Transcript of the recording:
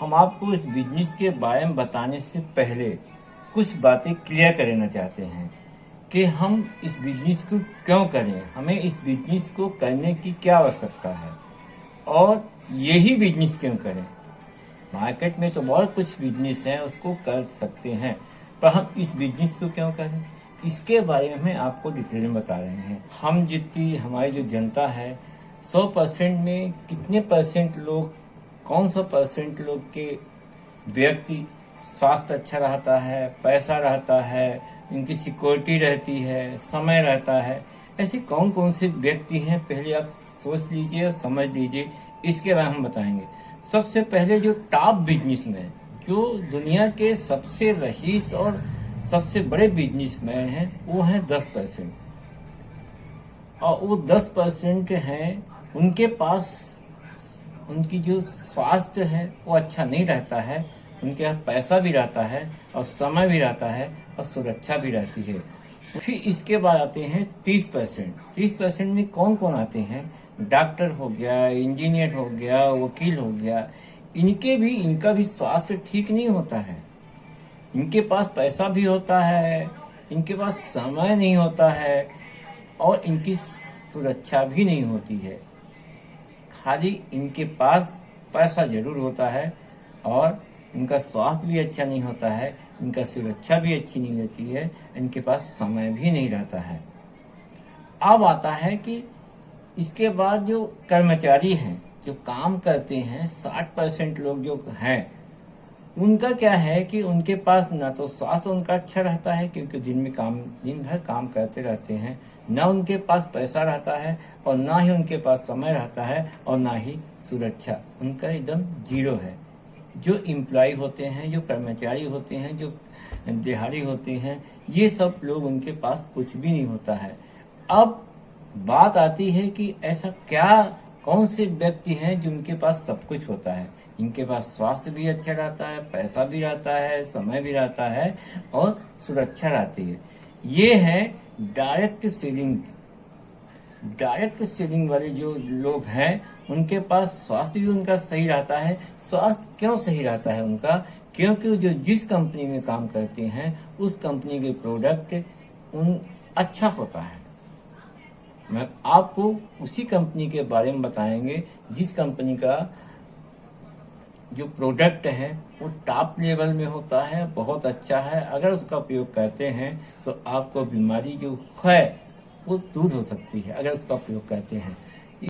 हम आपको इस बिजनेस के बारे में बताने से पहले कुछ बातें क्लियर करना चाहते हैं कि हम इस बिजनेस को क्यों करें, हमें इस बिजनेस को करने की क्या आवश्यकता है और यही बिजनेस क्यों करें। मार्केट में तो बहुत कुछ बिजनेस है, उसको कर सकते हैं, पर हम इस बिजनेस को क्यों करें, इसके बारे में आपको डिटेल में बता रहे हैं। हम जितनी हमारी जो जनता है 100% में कितने परसेंट लोग, कौन सा परसेंट लोग के व्यक्ति स्वास्थ्य अच्छा रहता है, पैसा रहता है, इनकी सिक्योरिटी रहती है, समय रहता है, ऐसे कौन कौन से व्यक्ति हैं पहले आप सोच लीजिए और समझ लीजिए, इसके बारे में हम बताएंगे। सबसे पहले जो टॉप बिजनेसमैन, जो दुनिया के सबसे रईस और सबसे बड़े बिजनेसमैन हैं, वो हैं 10%। और वो 10% हैं, उनके पास उनकी जो स्वास्थ्य है वो अच्छा नहीं रहता है, उनके यहाँ पैसा भी रहता है और समय भी रहता है और सुरक्षा भी रहती है। फिर इसके बाद आते हैं 30%। 30% में कौन कौन आते हैं? डॉक्टर हो गया, इंजीनियर हो गया, वकील हो गया। इनका भी स्वास्थ्य ठीक नहीं होता है। इनके पास पैसा भी होता है, इनके पास समय नहीं होता है और इनकी सुरक्षा भी नहीं होती है। खाली इनके पास पैसा जरूर होता है और इनका स्वास्थ्य भी अच्छा नहीं होता है, इनका सुरक्षा भी अच्छी नहीं रहती है, इनके पास समय भी नहीं रहता है। अब आता है कि इसके बाद जो कर्मचारी हैं, जो काम करते हैं, 60% लोग जो हैं, उनका क्या है कि उनके पास ना तो स्वास्थ्य उनका अच्छा रहता है, क्योंकि दिन भर काम करते रहते हैं, ना उनके पास पैसा रहता है और ना ही उनके पास समय रहता है और ना ही सुरक्षा, उनका एकदम जीरो है। जो एम्प्लॉय होते हैं, जो कर्मचारी होते हैं, जो दिहाड़ी होते हैं, ये सब लोग, उनके पास कुछ भी नहीं होता है। अब बात आती है कि ऐसा क्या, कौन से व्यक्ति हैं जिनके पास सब कुछ होता है, इनके पास स्वास्थ्य भी अच्छा रहता है, पैसा भी रहता है, समय भी रहता है और सुरक्षा रहती है। ये है डायरेक्ट सेलिंग। डायरेक्ट सेलिंग वाले जो लोग हैं, उनके पास स्वास्थ्य भी उनका सही रहता है। स्वास्थ्य क्यों सही रहता है उनका? क्योंकि जो जिस कंपनी में काम करते हैं उस कंपनी के प्रोडक्ट अच्छा होता है। मैं आपको उसी कंपनी के बारे में बताएंगे जिस कंपनी का जो प्रोडक्ट है वो टॉप लेवल में होता है, बहुत अच्छा है। अगर उसका उपयोग करते हैं तो आपको बीमारी जो है वो दूर हो सकती है, अगर उसका उपयोग करते हैं।